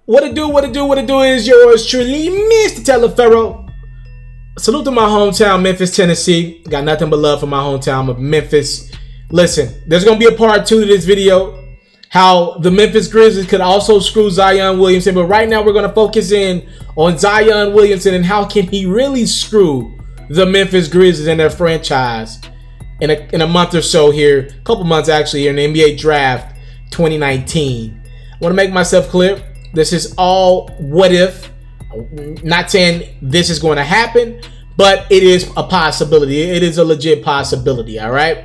What it do is yours truly, Mr. Taliaferro. Salute to my hometown, Memphis, Tennessee. Got nothing but love for my hometown of Memphis. Listen, there's going to be a part 2 to this video. How the Memphis Grizzlies could also screw Zion Williamson. But right now we're going to focus in on Zion Williamson and how can he really screw the Memphis Grizzlies and their franchise in a month or so here. A couple months actually here in the NBA Draft 2019. I want to make myself clear. This is all what if. Not saying this is going to happen, but it is a possibility. It is a legit possibility, all right?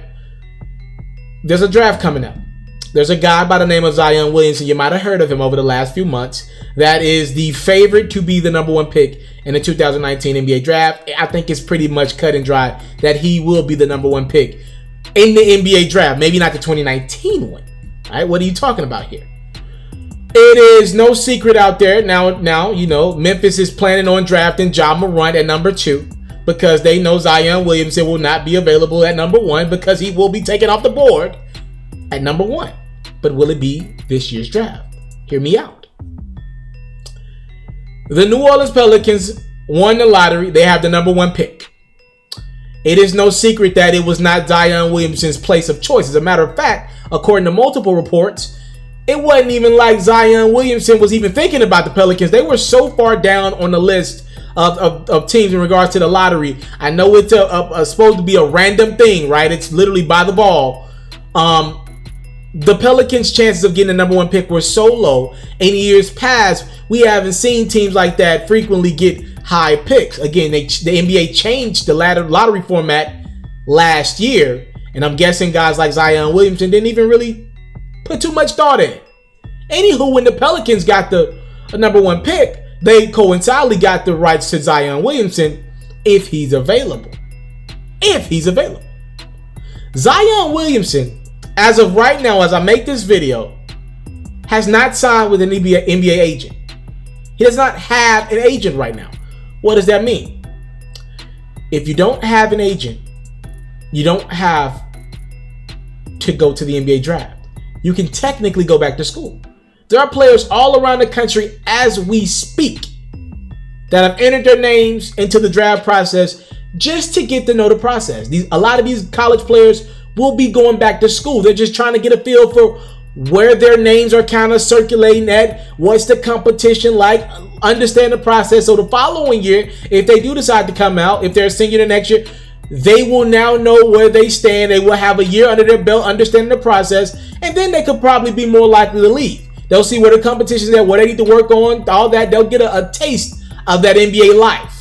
There's a draft coming up. There's a guy by the name of Zion Williamson. You might have heard of him over the last few months. That is the favorite to be the #1 pick in the 2019 NBA Draft. I think it's pretty much cut and dry that he will be the #1 pick in the NBA Draft. Maybe not the 2019 one. All right, what are you talking about here? It is no secret out there. Now, you know, Memphis is planning on drafting Ja Morant at #2 because they know Zion Williamson will not be available at #1 because he will be taken off the board at #1. But will it be this year's draft? Hear me out. The New Orleans Pelicans won the lottery. They have the #1 pick. It is no secret that it was not Zion Williamson's place of choice. As a matter of fact, according to multiple reports, it wasn't even like Zion Williamson was even thinking about the Pelicans. They were so far down on the list of teams in regards to the lottery. I know it's supposed to be a random thing, right? It's literally by the ball. The Pelicans' chances of getting the #1 pick were so low. In years past, we haven't seen teams like that frequently get high picks. Again, the NBA changed the lottery format last year, and I'm guessing guys like Zion Williamson didn't even really put too much thought in it. Anywho, when the Pelicans got the #1 pick, they coincidentally got the rights to Zion Williamson if he's available. If he's available. Zion Williamson, as of right now, as I make this video, has not signed with an NBA agent. He does not have an agent right now. What does that mean? If you don't have an agent, you don't have to go to the NBA draft. You can technically go back to school. There are players all around the country as we speak that have entered their names into the draft process just to get to know the process. A lot of these college players will be going back to school. They're just trying to get a feel for where their names are kind of circulating at, what's the competition like, understand the process. So the following year, if they do decide to come out, if they're a senior the next year, they will now know where they stand. They will have a year under their belt, understanding the process, and then they could probably be more likely to leave. They'll see where the competition is at, what they need to work on, all that. They'll get a taste of that NBA life.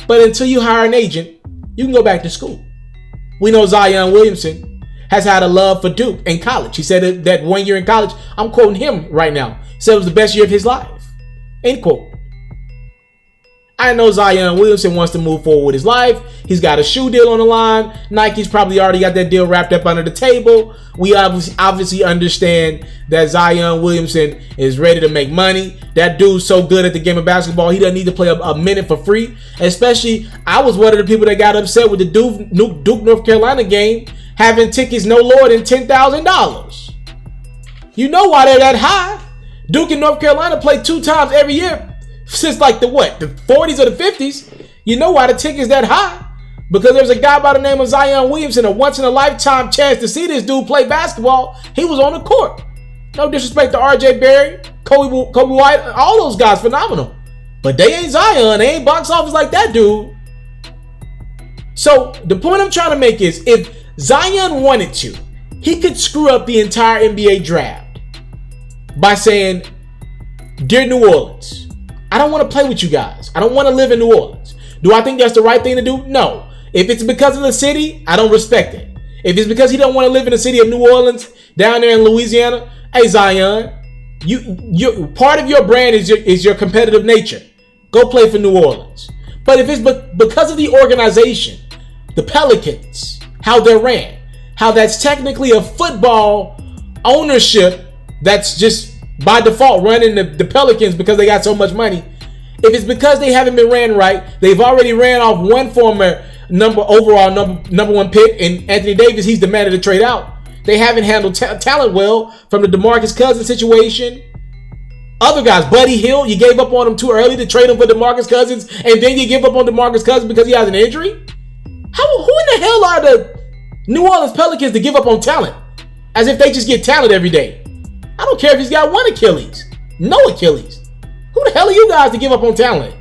But until you hire an agent, you can go back to school. We know Zion Williamson has had a love for Duke in college. He said that 1 year in college, I'm quoting him right now, said it was the best year of his life. End quote. I know Zion Williamson wants to move forward with his life. He's got a shoe deal on the line. Nike's probably already got that deal wrapped up under the table. We obviously understand that Zion Williamson is ready to make money. That dude's so good at the game of basketball, he doesn't need to play a minute for free. Especially, I was one of the people that got upset with the Duke North Carolina game, having tickets no lower than $10,000. You know why they're that high. Duke and North Carolina play 2 times every year since like the 40s or the 50s. You know why the ticket's that high? Because there's a guy by the name of Zion Williamson, a once-in-a-lifetime chance to see this dude play basketball. He was on the court. No disrespect to R.J. Barry, Kobe White, all those guys, phenomenal. But they ain't Zion. They ain't box office like that dude. So the point I'm trying to make is, if Zion wanted to, he could screw up the entire NBA draft by saying, "Dear New Orleans, I don't want to play with you guys. I don't want to live in New Orleans." Do I think that's the right thing to do? No. If it's because of the city, I don't respect it. If it's because he don't want to live in the city of New Orleans, down there in Louisiana, hey Zion, you part of your brand is your competitive nature. Go play for New Orleans. But if it's because of the organization, the Pelicans, how they're ran, how that's technically a football ownership that's just by default running the Pelicans because they got so much money. If it's because they haven't been ran right, they've already ran off one former number one pick, and Anthony Davis, he's demanded to trade out. They haven't handled talent well, from the DeMarcus Cousins situation Other guys, Buddy Hield, you gave up on him too early to trade him for DeMarcus Cousins, and then you give up on DeMarcus Cousins because he has an injury? Who in the hell are the New Orleans Pelicans to give up on talent? As if they just get talent every day. I don't care if he's got one Achilles. No Achilles. Who the hell are you guys to give up on talent?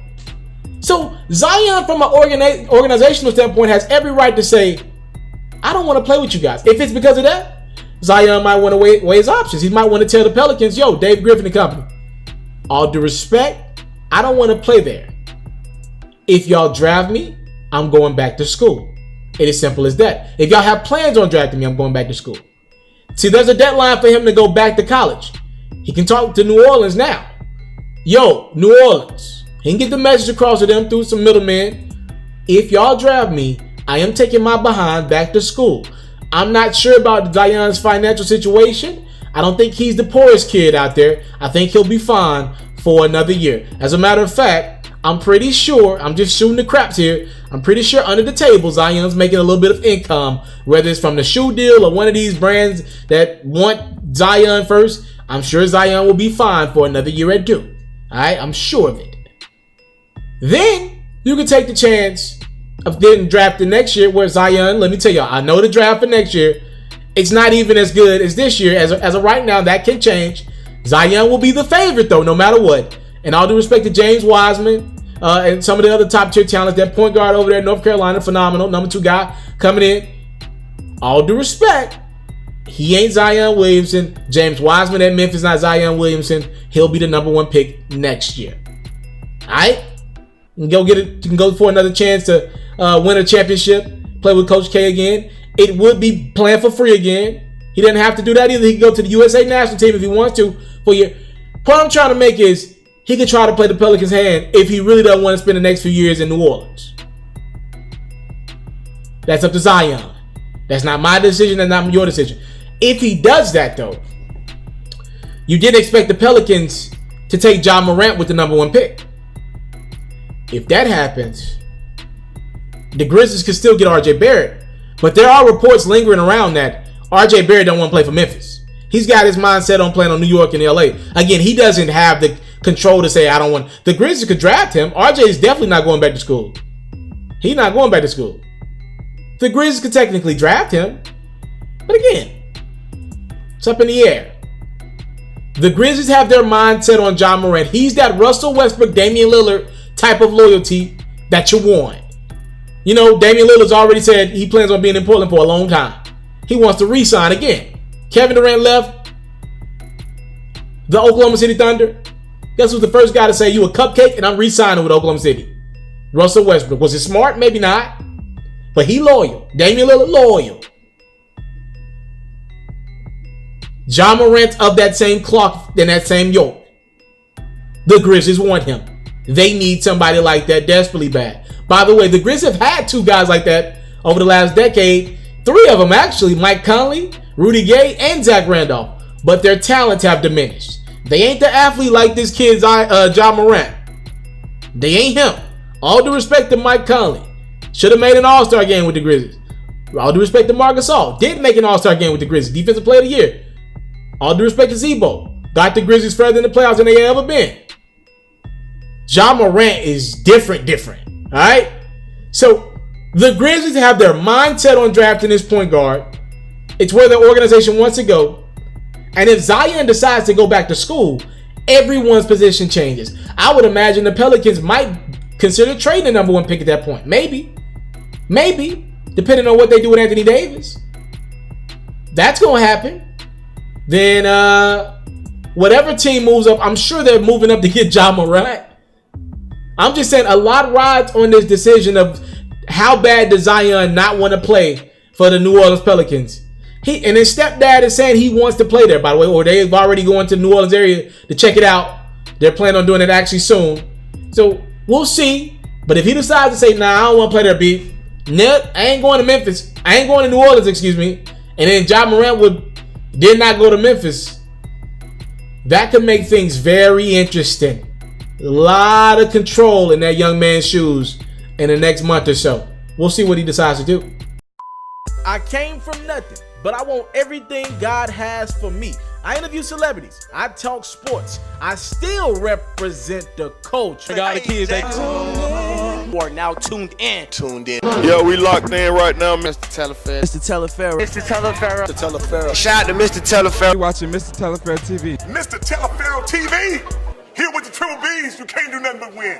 So Zion, from an organizational standpoint, has every right to say, I don't want to play with you guys. If it's because of that, Zion might want to weigh his options. He might want to tell the Pelicans, yo, Dave Griffin and company, all due respect, I don't want to play there. If y'all draft me, I'm going back to school. It is simple as that. If y'all have plans on drafting me, I'm going back to school. See, there's a deadline for him to go back to college. He can talk to New Orleans now. Yo, New Orleans. He can get the message across to them through some middlemen. If y'all draft me, I am taking my behind back to school. I'm not sure about Zion's financial situation. I don't think he's the poorest kid out there. I think he'll be fine for another year. As a matter of fact, I'm pretty sure, I'm just shooting the craps here, I'm pretty sure under the table, Zion's making a little bit of income, whether it's from the shoe deal or one of these brands that want Zion first. I'm sure Zion will be fine for another year at Duke. All right, I'm sure of it. Then you can take the chance of getting drafted next year where Zion, let me tell y'all, I know the draft for next year, it's not even as good as this year. As of right now, that can change. Zion will be the favorite, though, no matter what. And all due respect to James Wiseman and some of the other top-tier talents, that point guard over there in North Carolina, phenomenal, number 2 guy coming in. All due respect, he ain't Zion Williamson. James Wiseman at Memphis, not Zion Williamson. He'll be the number 1 pick next year. All right? You can go for another chance to win a championship, play with Coach K again. It would be playing for free again. He didn't have to do that either. He can go to the USA national team if he wants to. For your point I'm trying to make is he could try to play the Pelicans' hand if he really doesn't want to spend the next few years in New Orleans. That's up to Zion. That's not my decision. That's not your decision. If he does that, though, you didn't expect the Pelicans to take Ja Morant with the number 1 pick. If that happens, the Grizzlies could still get RJ Barrett. But there are reports lingering around that RJ Barrett don't want to play for Memphis. He's got his mindset on playing on New York and LA. Again, he doesn't have the control to say, I don't want. The Grizzlies could draft him. RJ is definitely not going back to school. He's not going back to school. The Grizzlies could technically draft him. But again, it's up in the air. The Grizzlies have their mindset on Ja Morant. He's that Russell Westbrook, Damian Lillard type of loyalty that you want. You know, Damian Lillard's already said he plans on being in Portland for a long time. He wants to re-sign again. Kevin Durant left the Oklahoma City Thunder. Guess who's the first guy to say, you a cupcake and I'm re-signing with Oklahoma City? Russell Westbrook. Was it smart? Maybe not. But he loyal. Damian Lillard loyal. Ja Morant of that same cloth and that same yoke. The Grizzlies want him. They need somebody like that desperately bad. By the way, the Grizzlies have had 2 guys like that over the last decade. 3 of them, actually. Mike Conley, Rudy Gay, and Zach Randolph. But their talents have diminished. They ain't the athlete like this kid's Ja Morant. They ain't him. All due respect to Mike Conley. Should have made an all-star game with the Grizzlies. All due respect to Marc Gasol. Did make an all-star game with the Grizzlies. Defensive player of the year. All due respect to Zebo. Got the Grizzlies further in the playoffs than they ever been. Ja Morant is different. Alright? So, the Grizzlies have their mindset on drafting this point guard. It's where the organization wants to go. And if Zion decides to go back to school, everyone's position changes. I would imagine the Pelicans might consider trading the number 1 pick at that point. Maybe. Depending on what they do with Anthony Davis. That's going to happen. Then, whatever team moves up, I'm sure they're moving up to get Ja Morant. I'm just saying a lot rides on this decision of how bad does Zion not want to play for the New Orleans Pelicans. And his stepdad is saying he wants to play there, by the way, or they've already gone to the New Orleans area to check it out. They're planning on doing it actually soon. So we'll see. But if he decides to say, nah, I don't want to play there, B. Nope, I ain't going to Memphis. I ain't going to New Orleans, excuse me. And then Ja Morant did not go to Memphis. That could make things very interesting. A lot of control in that young man's shoes in the next month or so. We'll see what he decides to do. I came from nothing, but I want everything God has for me. I interview celebrities. I talk sports. I still represent the culture. I got the kids. They are now tuned in. Yo, we locked in right now, Mr. Mr.Taliaferro. Mr. Shout out to Mr. Taliaferro. You watching Mr.Taliaferro TV. Mr. Taliaferro TV, here with the triple B's, you can't do nothing but win.